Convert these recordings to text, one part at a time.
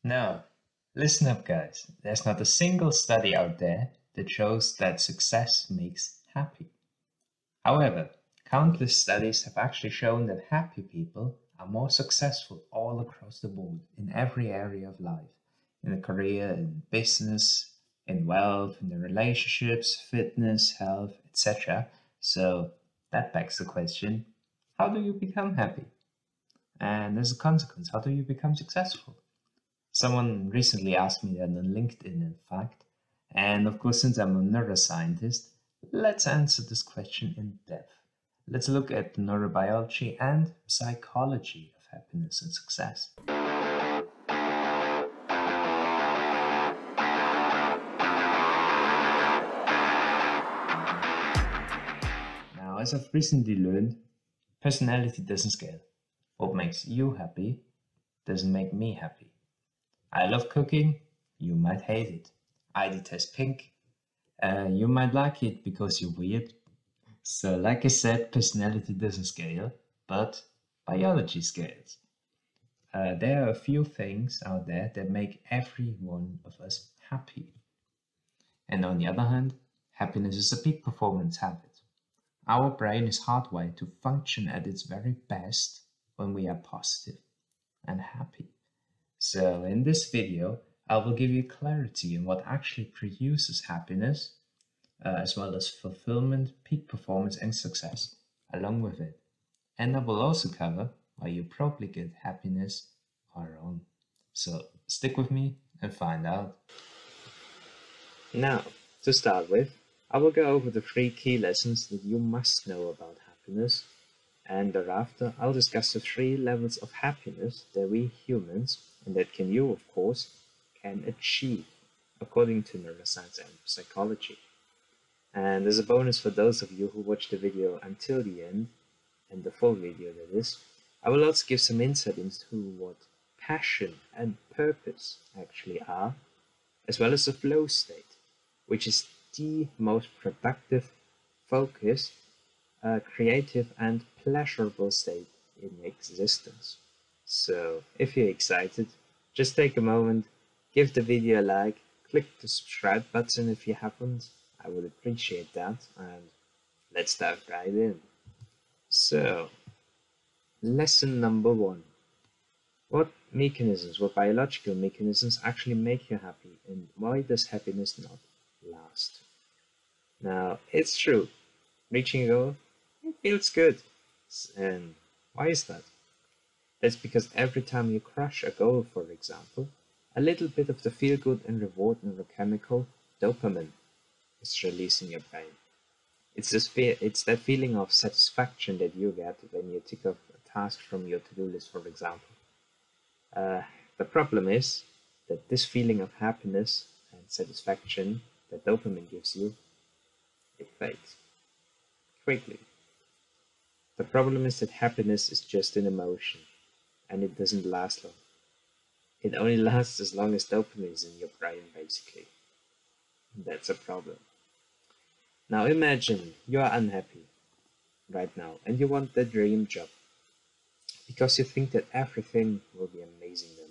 Now, listen up, guys. There's not a single study out there that shows that success makes happy. However, countless studies have actually shown that happy people are more successful all across the board in every area of life, in a career, in business, in wealth, in their relationships, fitness, health, etc. So that begs the question, how do you become happy? And as a consequence, how do you become successful? Someone recently asked me that on LinkedIn, in fact. And of course, since I'm a neuroscientist, let's answer this question in depth. Let's look at the neurobiology and psychology of happiness and success. Now, as I've recently learned, personality doesn't scale. What makes you happy doesn't make me happy. I love cooking, you might hate it. I detest pink, you might like it because you're weird. So, like I said, personality doesn't scale, but biology scales. There are a few things out there that make every one of us happy. And on the other hand, happiness is a peak performance habit. Our brain is hardwired to function at its very best when we are positive and happy. So in this video, I will give you clarity on what actually produces happiness, as well as fulfillment, peak performance, and success along with it. And I will also cover why you probably get happiness all wrong. So stick with me and find out. Now, to start with, I will go over the 3 key lessons that you must know about happiness, and thereafter I'll discuss the 3 levels of happiness that we humans, and that can you of course, can achieve according to neuroscience and psychology. And as a bonus for those of you who watch the video until the end, and the full video that is, I will also give some insight into what passion and purpose actually are, as well as the flow state, which is the most productive, focused, creative and pleasurable state in existence. So if you're excited, just take a moment, give the video a like, click the subscribe button if you haven't, I would appreciate that, and let's dive right in. So, lesson number 1. What biological mechanisms actually make you happy, and why does happiness not last? Now, it's true, reaching a goal, it feels good. And why is that? That's because every time you crush a goal, for example, a little bit of the feel-good and reward neurochemical dopamine is released in your brain. It's that feeling of satisfaction that you get when you tick off a task from your to-do list, for example. The problem is that this feeling of happiness and satisfaction that dopamine gives you, it fades quickly. The problem is that happiness is just an emotion, and it doesn't last long. It only lasts as long as dopamine is in your brain, basically. That's a problem. Now imagine you are unhappy right now and you want the dream job because you think that everything will be amazing then.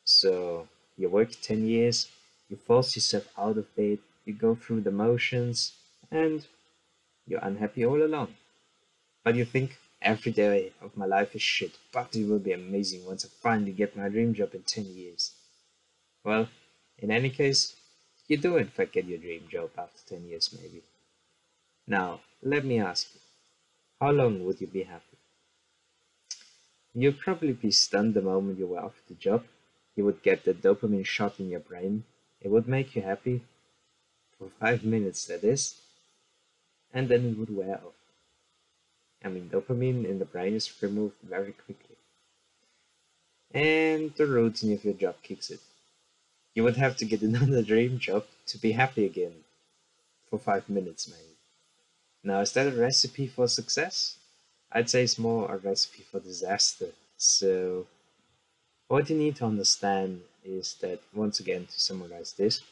So you work 10 years, you force yourself out of bed, you go through the motions, and you're unhappy all along. But you think every day of my life is shit, but it will be amazing once I finally get my dream job in 10 years. Well, in any case, you do in fact get your dream job after 10 years maybe. Now, let me ask you, how long would you be happy? You'd probably be stunned the moment you were offered the job. You would get the dopamine shot in your brain. It would make you happy for 5 minutes, that is, and then it would wear off. I mean, dopamine in the brain is removed very quickly. And the routine of your job kicks in. You would have to get another dream job to be happy again for 5 minutes maybe. Now, is that a recipe for success? I'd say it's more a recipe for disaster. So, what you need to understand is that, once again, to summarize this,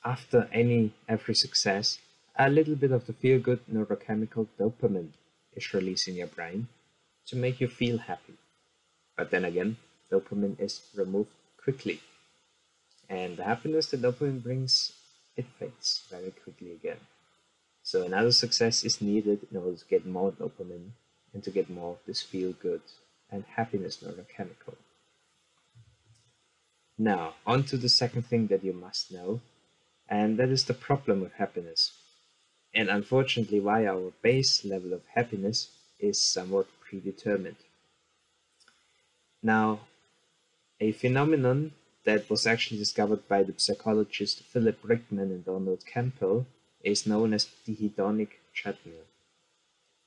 after every success, a little bit of the feel-good neurochemical dopamine is released in your brain to make you feel happy. But then again, dopamine is removed quickly. And the happiness that dopamine brings, it fades very quickly again. So another success is needed in order to get more dopamine and to get more of this feel good and happiness neurochemical. Now, on to the second thing that you must know, and that is the problem with happiness. And unfortunately, why our base level of happiness is somewhat predetermined. Now, a phenomenon that was actually discovered by the psychologists Philip Brickman and Donald Campbell is known as the hedonic treadmill.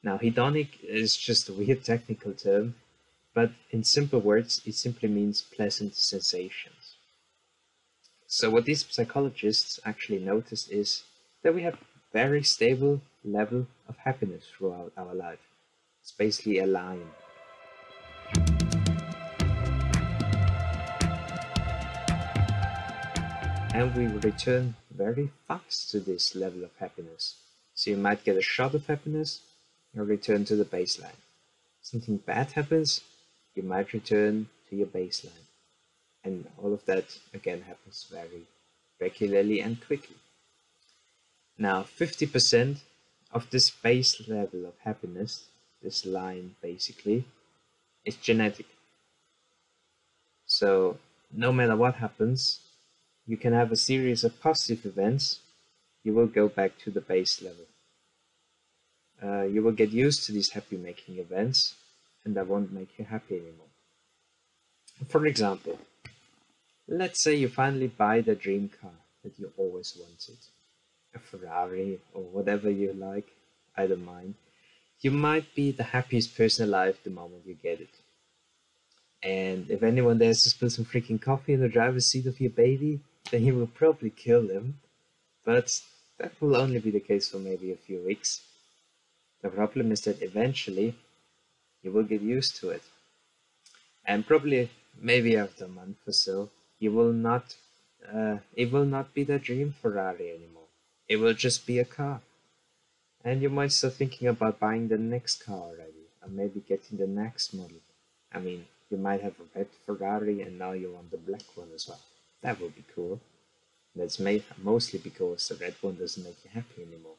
Now, hedonic is just a weird technical term, but in simple words, it simply means pleasant sensations. So what these psychologists actually noticed is that we have very stable level of happiness throughout our life. It's basically a line. And we return very fast to this level of happiness. So you might get a shot of happiness and return to the baseline. Something bad happens, you might return to your baseline. And all of that again happens very regularly and quickly. Now 50% of this base level of happiness, this line basically, is genetic. So no matter what happens, you can have a series of positive events, you will go back to the base level. You will get used to these happy making events and that won't make you happy anymore. For example, let's say you finally buy the dream car that you always wanted, a Ferrari or whatever you like, I don't mind. You might be the happiest person alive the moment you get it. And if anyone dares to spill some freaking coffee in the driver's seat of your baby, then you will probably kill them. But that will only be the case for maybe a few weeks. The problem is that eventually you will get used to it. And probably maybe after a month or so, it will not be the dream Ferrari anymore. It will just be a car. And you might start thinking about buying the next car already, or maybe getting the next model. I mean, you might have a red Ferrari and now you want the black one as well. That would be cool. That's mostly because the red one doesn't make you happy anymore.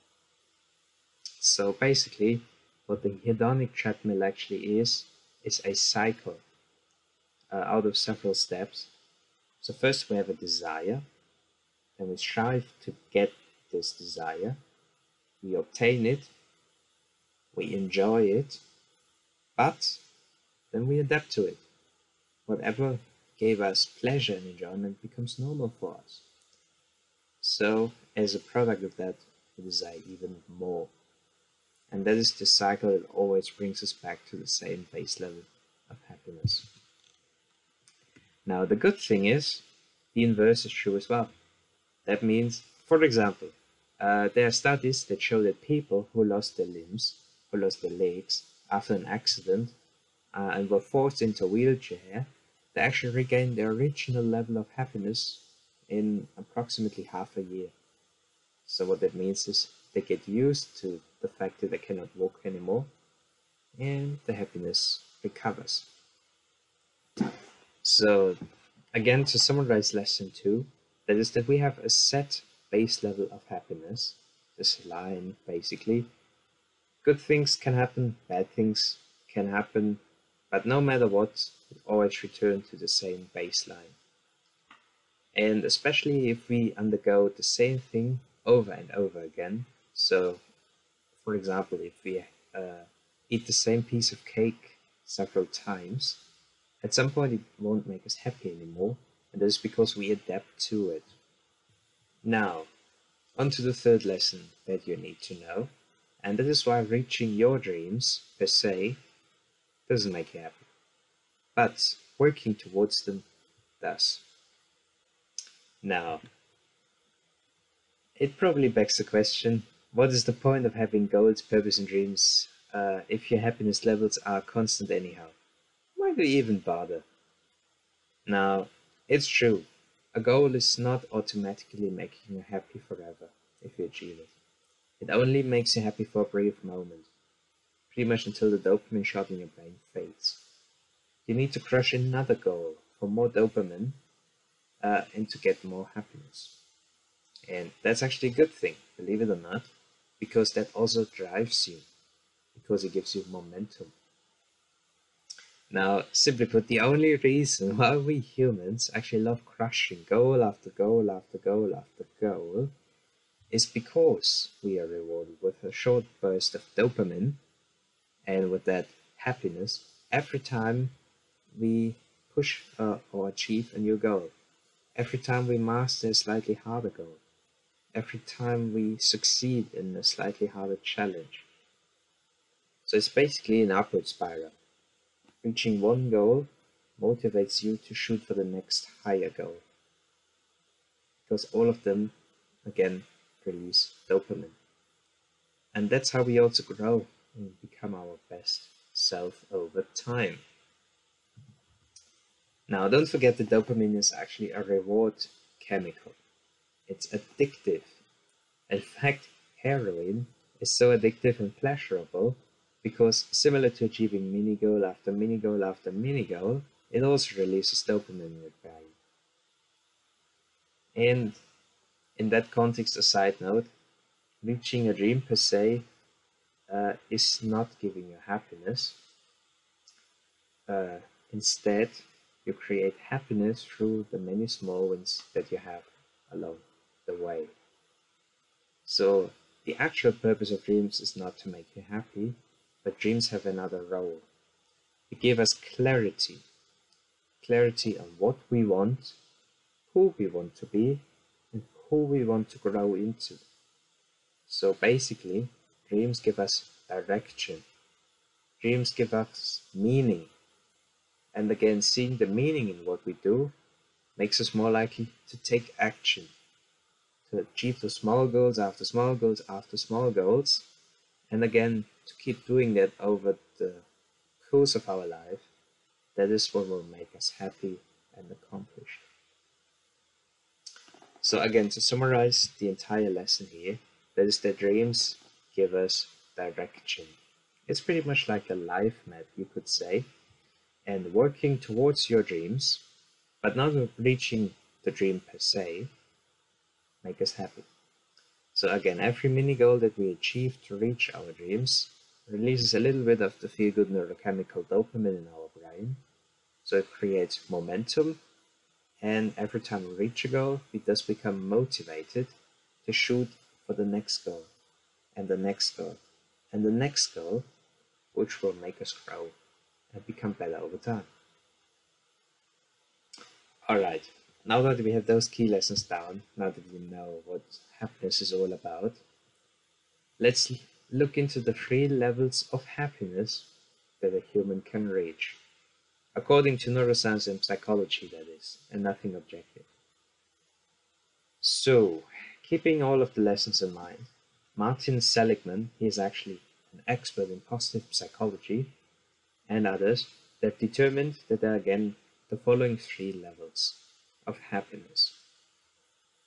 So basically, what the hedonic treadmill actually is a cycle out of several steps. So first we have a desire, then we strive to get this desire, we obtain it, we enjoy it, but then we adapt to it. Whatever gave us pleasure and enjoyment becomes normal for us. So as a product of that, we desire even more. And that is the cycle that always brings us back to the same base level of happiness. Now the good thing is, the inverse is true as well. That means, for example, there are studies that show that people who lost their limbs, who lost their legs after an accident and were forced into a wheelchair, they actually regained their original level of happiness in approximately half a year. So what that means is they get used to the fact that they cannot walk anymore and the happiness recovers. So again, to summarize lesson 2, that is that we have a set base level of happiness, this line basically. Good things can happen, bad things can happen, but no matter what, we always return to the same baseline. And especially if we undergo the same thing over and over again. So, for example, if we eat the same piece of cake several times, at some point it won't make us happy anymore, and that is because we adapt to it. Now, on to the third lesson that you need to know, and that is why reaching your dreams per se doesn't make you happy, but working towards them does. Now, it probably begs the question, what is the point of having goals, purpose, and dreams if your happiness levels are constant anyhow? Why do you even bother? Now, it's true, a goal is not automatically making you happy forever if you achieve it. It only makes you happy for a brief moment, pretty much until the dopamine shot in your brain fades. You need to crush another goal for more dopamine, and to get more happiness. And that's actually a good thing, believe it or not, because that also drives you, because it gives you momentum. Now, simply put, the only reason why we humans actually love crushing goal after goal after goal after goal is because we are rewarded with a short burst of dopamine and with that happiness every time we push or achieve a new goal, every time we master a slightly harder goal, every time we succeed in a slightly harder challenge. So it's basically an upward spiral. Reaching one goal motivates you to shoot for the next higher goal, because all of them, again, release dopamine. And that's how we also grow and become our best self over time. Now, don't forget that dopamine is actually a reward chemical. It's addictive. In fact, heroin is so addictive and pleasurable because, similar to achieving mini goal after mini goal after mini goal, it also releases dopamine in your brain. And in that context, a side note, reaching a dream per se is not giving you happiness. Uh, Instead, you create happiness through the many small wins that you have along the way. So, the actual purpose of dreams is not to make you happy, but dreams have another role. They give us clarity on what we want, who we want to be, and who we want to grow into. So basically, dreams give us direction, dreams give us meaning, and again, seeing the meaning in what we do makes us more likely to take action, to achieve those small goals after small goals after small goals, and again, to keep doing that over the course of our life. That is what will make us happy and accomplished. So again, to summarize the entire lesson here, that is that dreams give us direction. It's pretty much like a life map, you could say, and working towards your dreams, but not reaching the dream per se, make us happy. So again, every mini goal that we achieve to reach our dreams releases a little bit of the feel-good neurochemical dopamine in our brain. So it creates momentum, and every time we reach a goal, we thus become motivated to shoot for the next goal, and the next goal, and the next goal, which will make us grow and become better over time. Alright, now that we have those key lessons down, now that we know what happiness is all about, let's look into the 3 levels of happiness that a human can reach. According to neuroscience and psychology, that is, and nothing objective. So, keeping all of the lessons in mind, Martin Seligman, he is actually an expert in positive psychology, and others, they've determined that there are again the following 3 levels of happiness.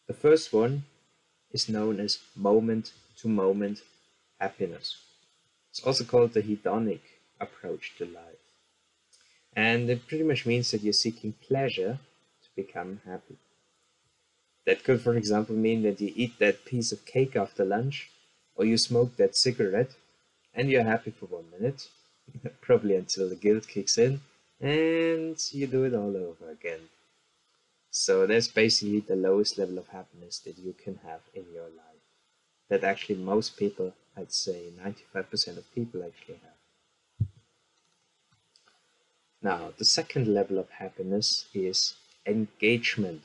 The first one is known as moment-to-moment happiness. It's also called the hedonic approach to life. And it pretty much means that you're seeking pleasure to become happy. That could, for example, mean that you eat that piece of cake after lunch, or you smoke that cigarette, and you're happy for 1 minute, probably until the guilt kicks in, and you do it all over again. So that's basically the lowest level of happiness that you can have in your life. That actually most people, I'd say 95% of people actually have. Now, the second level of happiness is engagement.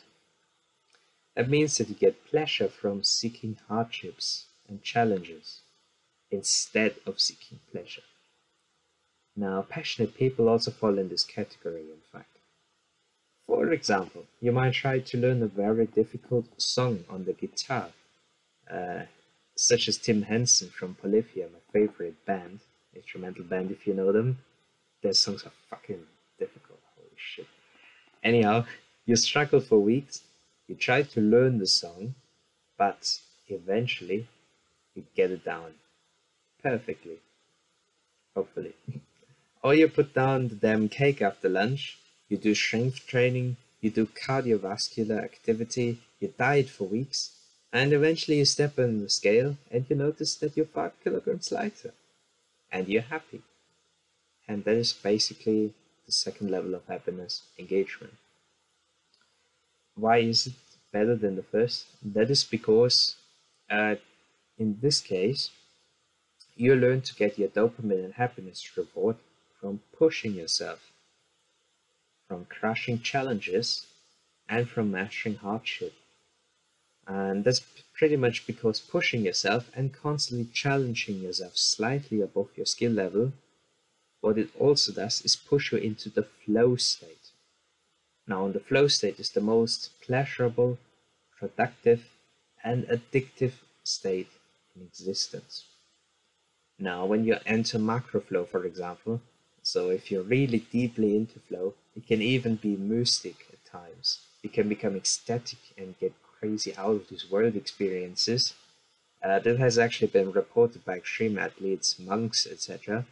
That means that you get pleasure from seeking hardships and challenges instead of seeking pleasure. Now, passionate people also fall in this category, in fact. For example, you might try to learn a very difficult song on the guitar, such as Tim Henson from Polyphia, my favorite band, instrumental band if you know them. Their songs are fucking difficult, holy shit. Anyhow, you struggle for weeks, you try to learn the song, but eventually you get it down perfectly, hopefully. Or you put down the damn cake after lunch, you do strength training, you do cardiovascular activity, you diet for weeks, and eventually you step on the scale and you notice that you're 5 kilograms lighter, and you're happy. And that is basically the second level of happiness, engagement. Why is it better than the first? That is because in this case, you learn to get your dopamine and happiness reward from pushing yourself, from crushing challenges, and from mastering hardship. And that's pretty much because pushing yourself and constantly challenging yourself slightly above your skill level, what it also does is push you into the flow state. Now, the flow state is the most pleasurable, productive, and addictive state in existence. Now, when you enter macro flow, for example, so if you're really deeply into flow, it can even be mystic at times. You can become ecstatic and get crazy out of this world experiences. That has actually been reported by extreme athletes, monks, etc.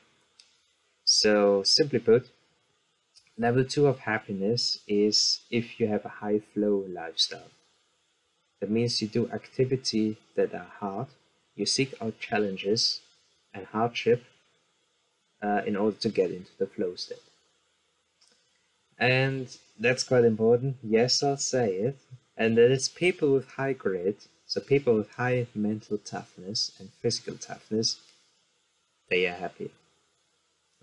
So, simply put, level 2 of happiness is if you have a high flow lifestyle. That means you do activity that are hard, you seek out challenges and hardship in order to get into the flow state. And that's quite important. Yes, I'll say it. And that it's people with high grit, so people with high mental toughness and physical toughness, they are happy.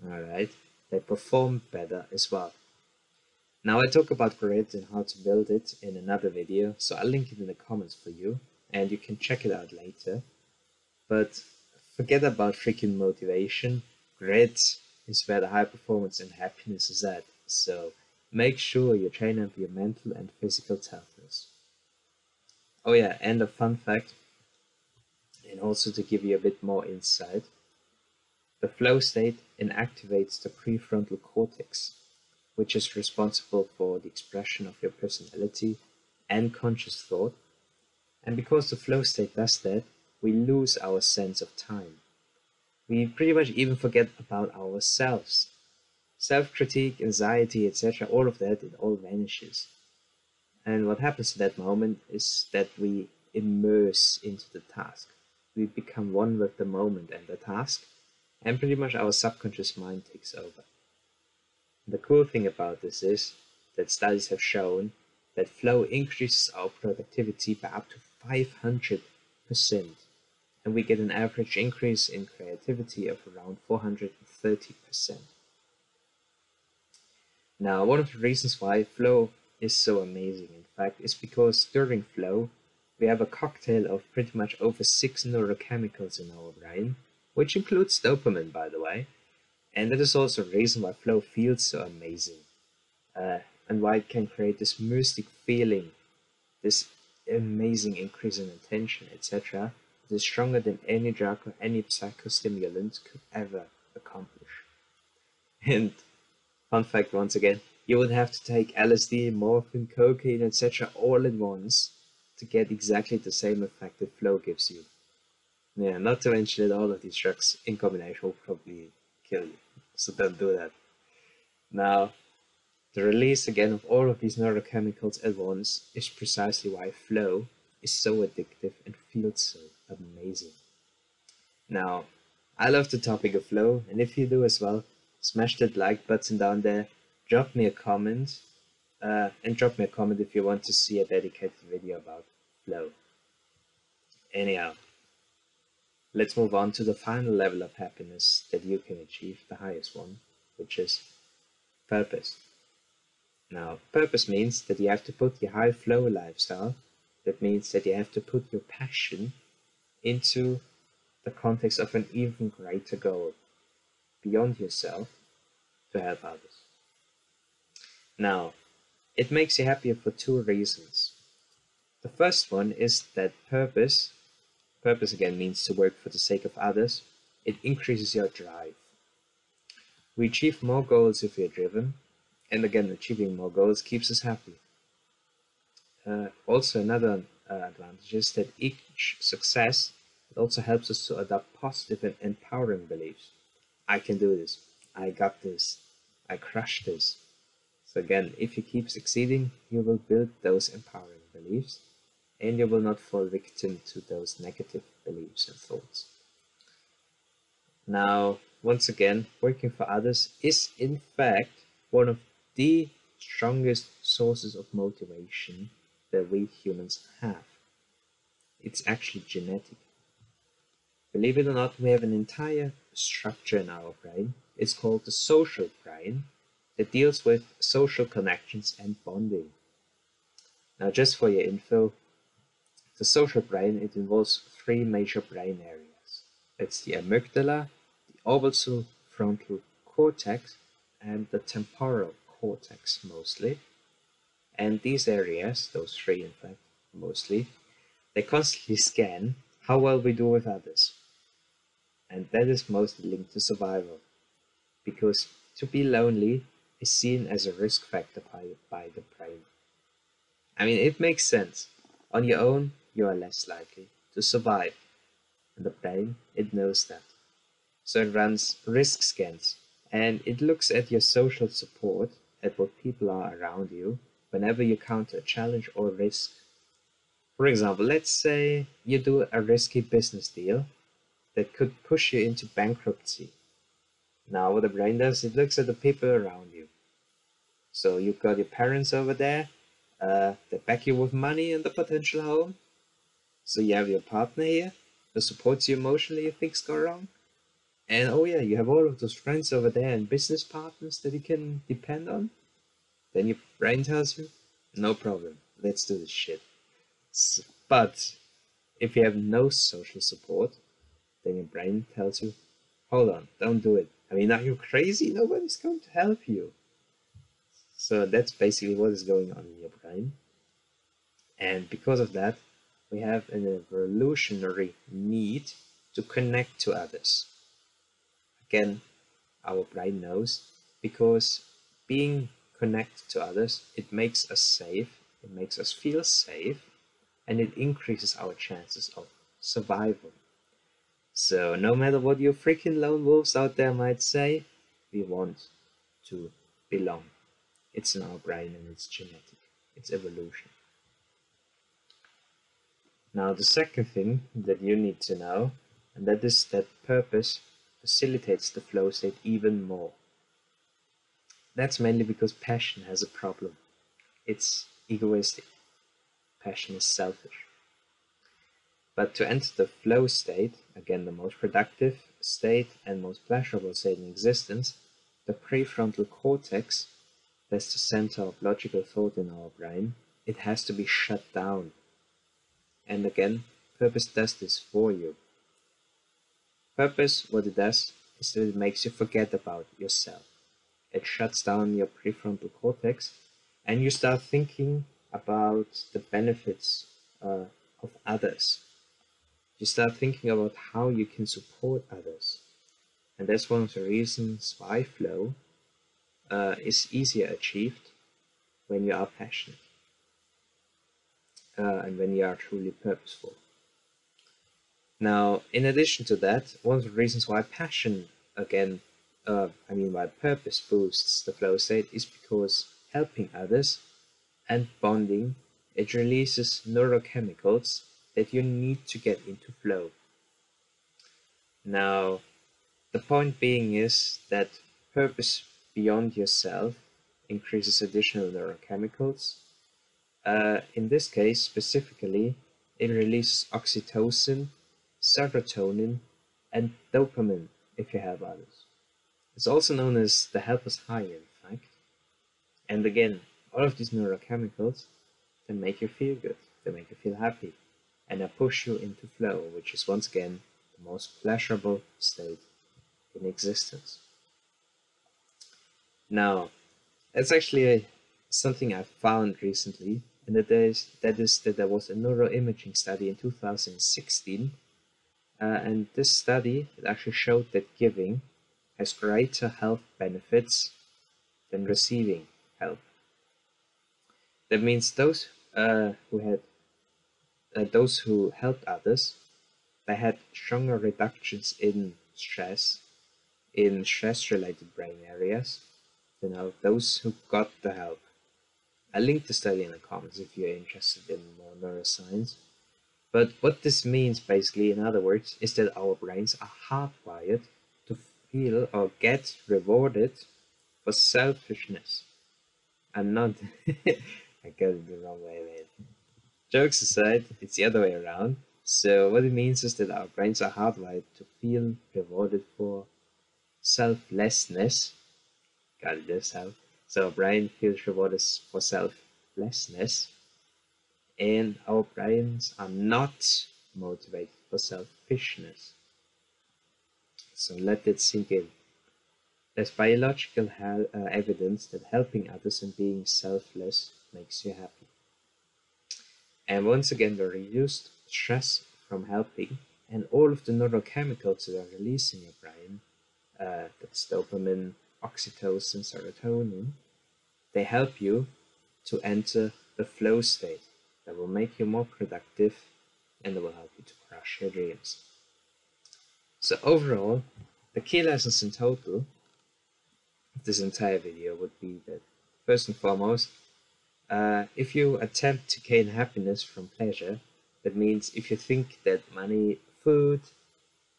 Alright? They perform better as well. Now I talk about grit and how to build it in another video, so I'll link it in the comments for you, and you can check it out later. But forget about freaking motivation. Grit is where the high performance and happiness is at. So make sure you train up your mental and physical toughness. Oh yeah, and a fun fact, and also to give you a bit more insight, the flow state inactivates the prefrontal cortex, which is responsible for the expression of your personality and conscious thought. And because the flow state does that, we lose our sense of time. We pretty much even forget about ourselves. Self-critique, anxiety, etc., all of that, it all vanishes. And what happens in that moment is that we immerse into the task. We become one with the moment and the task, and pretty much our subconscious mind takes over. The cool thing about this is that studies have shown that flow increases our productivity by up to 500%, and we get an average increase in creativity of around 430%. Now, one of the reasons why flow is so amazing, in fact, is because during flow, we have a cocktail of pretty much over 6 neurochemicals in our brain, which includes dopamine, by the way. And that is also the reason why flow feels so amazing, and why it can create this mystic feeling, this amazing increase in attention, etc. It is stronger than any drug or any psychostimulant could ever accomplish. And fun fact once again, you would have to take LSD, morphine, cocaine, etc. all at once to get exactly the same effect that flow gives you. Yeah, not to mention that all of these drugs in combination will probably kill you, so don't do that. Now, the release again of all of these neurochemicals at once is precisely why flow is so addictive and feels so amazing. Now, I love the topic of flow, and if you do as well, smash that like button down there, drop me a comment, and drop me a comment if you want to see a dedicated video about flow. Anyhow, let's move on to the final level of happiness that you can achieve, the highest one, which is purpose. Now, purpose means that you have to put your high flow lifestyle, that means that you have to put your passion into the context of an even greater goal, beyond yourself, to help others. Now, it makes you happier for 2 reasons. The first one is that purpose again means to work for the sake of others. It increases your drive. We achieve more goals if we are driven, and again, achieving more goals keeps us happy. Also, another advantage is that each success, it also helps us to adopt positive and empowering beliefs. I can do this. I got this. I crushed this. So So again, if you keep succeeding, you will build those empowering beliefs, and you will not fall victim to those negative beliefs and thoughts. Now, once again, working for others is in fact one of the strongest sources of motivation that we humans have. It's actually genetic. Believe it or not, we have an entire structure in our brain. It's called the social brain that deals with social connections and bonding. Now, just for your info, the social brain, it involves three major brain areas. It's the amygdala, the orbitofrontal cortex, and the temporal cortex mostly. And these areas, those three in fact, mostly, they constantly scan how well we do with others. And that is mostly linked to survival, because to be lonely is seen as a risk factor by the brain. I mean, it makes sense. On your own, you are less likely to survive. And the brain, it knows that. So it runs risk scans, and it looks at your social support, at what people are around you, whenever you counter a challenge or risk. For example, let's say you do a risky business deal that could push you into bankruptcy. Now what the brain does, it looks at the people around you. So you've got your parents over there, they back you with money in the potential home. So you have your partner here, who supports you emotionally if things go wrong. And oh yeah, you have all of those friends over there and business partners that you can depend on. Then your brain tells you, no problem, let's do this shit. But if you have no social support, then your brain tells you, hold on, don't do it. I mean, are you crazy? Nobody's going to help you. So that's basically what is going on in your brain. And because of that, we have an evolutionary need to connect to others. Again, our brain knows, because being connected to others, it makes us safe, it makes us feel safe, and it increases our chances of survival. So no matter what your freaking lone wolves out there might say, we want to belong. It's in our brain and it's genetic. It's evolution. Now the second thing that you need to know, and that is that purpose facilitates the flow state even more. That's mainly because passion has a problem. It's egoistic. Passion is selfish. But to enter the flow state, again the most productive state and most pleasurable state in existence, the prefrontal cortex, that's the center of logical thought in our brain, it has to be shut down. And again, purpose does this for you. Purpose, what it does, is that it makes you forget about yourself. It shuts down your prefrontal cortex, and you start thinking about the benefits of others. You start thinking about how you can support others. And that's one of the reasons why flow is easier achieved when you are passionate and when you are truly purposeful. Now, in addition to that, one of the reasons why passion, again, why purpose boosts the flow state is because helping others and bonding, it releases neurochemicals that you need to get into flow. Now, the point being is that purpose beyond yourself increases additional neurochemicals. In this case, specifically, it releases oxytocin, serotonin, and dopamine if you help others. It's also known as the helper's high, in fact. And again, all of these neurochemicals, they make you feel good, they make you feel happy, and they push you into flow, which is once again the most pleasurable state in existence. Now, that's actually something I found recently, and that there was a neuroimaging study in 2016, and this study actually showed that giving has greater health benefits than receiving help. That means those who helped others, they had stronger reductions in stress-related brain areas, those who got the help. I'll link the study in the comments if you're interested in more neuroscience. But what this means, basically, in other words, is that our brains are hardwired to feel or get rewarded for selfishness and not. I got it the wrong way, man. Jokes aside, it's the other way around. So, what it means is that our brains are hardwired to feel rewarded for selflessness. Got it this how? So, our brain feels rewarded for selflessness, and our brains are not motivated for selfishness. So let it sink in. There's biological evidence that helping others and being selfless makes you happy. And once again, the reduced stress from helping and all of the neurochemicals that are released in your brain, that's dopamine, oxytocin, serotonin, they help you to enter the flow state that will make you more productive and that will help you to crush your dreams. So overall, the key lessons in total of this entire video would be that, first and foremost, if you attempt to gain happiness from pleasure, that means if you think that money, food,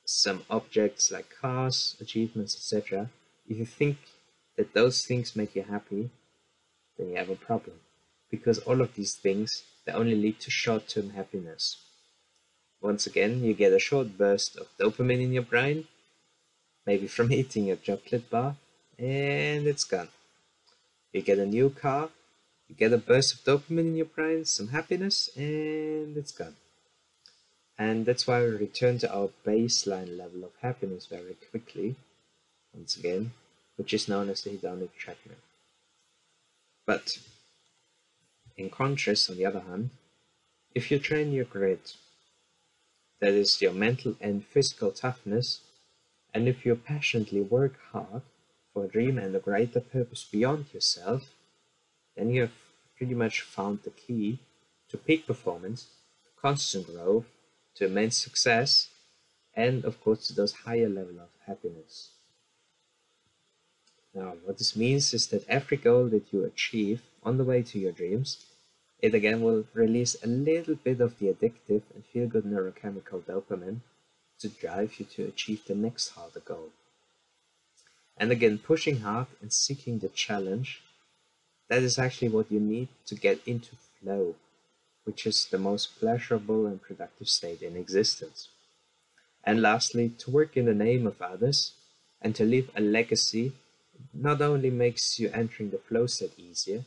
some objects like cars, achievements, etc., if you think that those things make you happy, then you have a problem. Because all of these things, they only lead to short-term happiness. Once again, you get a short burst of dopamine in your brain, maybe from eating a chocolate bar, and it's gone. You get a new car, you get a burst of dopamine in your brain, some happiness, and it's gone. And that's why we return to our baseline level of happiness very quickly, once again, which is known as the hedonic treadmill. But in contrast, on the other hand, if you train your grit, that is your mental and physical toughness, and if you passionately work hard for a dream and a greater purpose beyond yourself, then you have pretty much found the key to peak performance, to constant growth, to immense success, and of course to those higher level of happiness. Now, what this means is that every goal that you achieve on the way to your dreams, it again will release a little bit of the addictive and feel-good neurochemical dopamine to drive you to achieve the next harder goal. And again, pushing hard and seeking the challenge, that is actually what you need to get into flow, which is the most pleasurable and productive state in existence. And lastly, to work in the name of others and to leave a legacy not only makes you entering the flow state easier,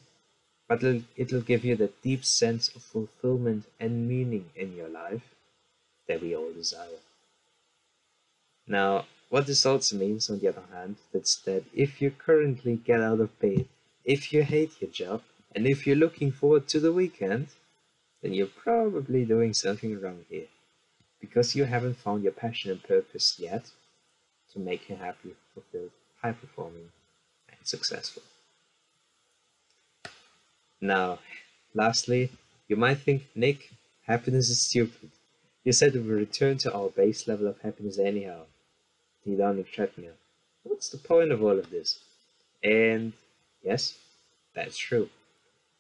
but it'll give you that deep sense of fulfillment and meaning in your life that we all desire. Now, what this also means, on the other hand, that's that if you currently get out of bed, if you hate your job, and if you're looking forward to the weekend, then you're probably doing something wrong here, because you haven't found your passion and purpose yet to make you happy, fulfilled, high-performing, and successful. Now, lastly, you might think, Nick, happiness is stupid. You said we will return to our base level of happiness anyhow, the hedonic treadmill. What's the point of all of this? And yes, that's true.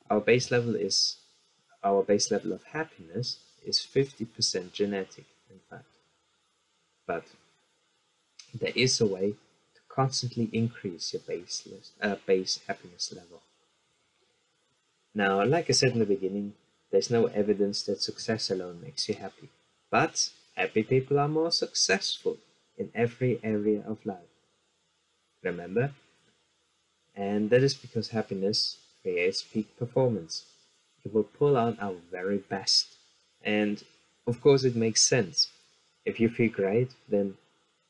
Our base level of happiness is 50% genetic, in fact. But there is a way to constantly increase your base happiness level. Now, like I said in the beginning, there's no evidence that success alone makes you happy. But happy people are more successful in every area of life. Remember? And that is because happiness creates peak performance. It will pull out our very best. And of course it makes sense. If you feel great, then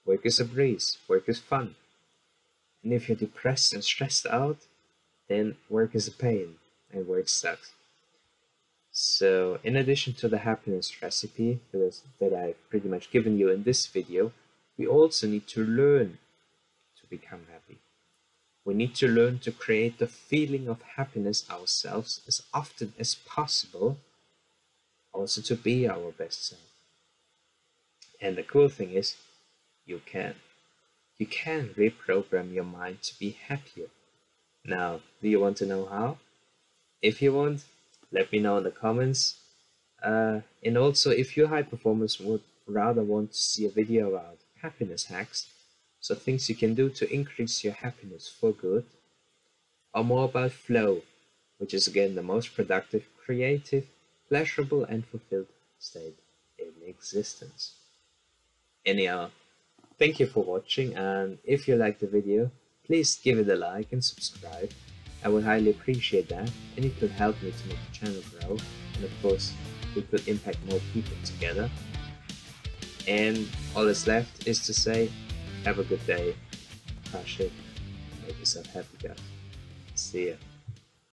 work is a breeze, work is fun. And if you're depressed and stressed out, then work is a pain and work sucks. So in addition to the happiness recipe that I've pretty much given you in this video, we also need to learn to become happy. We need to learn to create the feeling of happiness ourselves as often as possible, also to be our best self. And the cool thing is, you can reprogram your mind to be happier. Now, do you want to know how? If you want, let me know in the comments. And also, if you high performers would rather want to see a video about happiness hacks, so things you can do to increase your happiness for good, or more about flow, which is again the most productive, creative, pleasurable, and fulfilled state in existence. Anyhow, thank you for watching, and if you liked the video, please give it a like and subscribe. I would highly appreciate that, and it could help me to make the channel grow, and of course, we could impact more people together. And all that's left is to say, have a good day, crush it, make yourself happy, guys. See ya.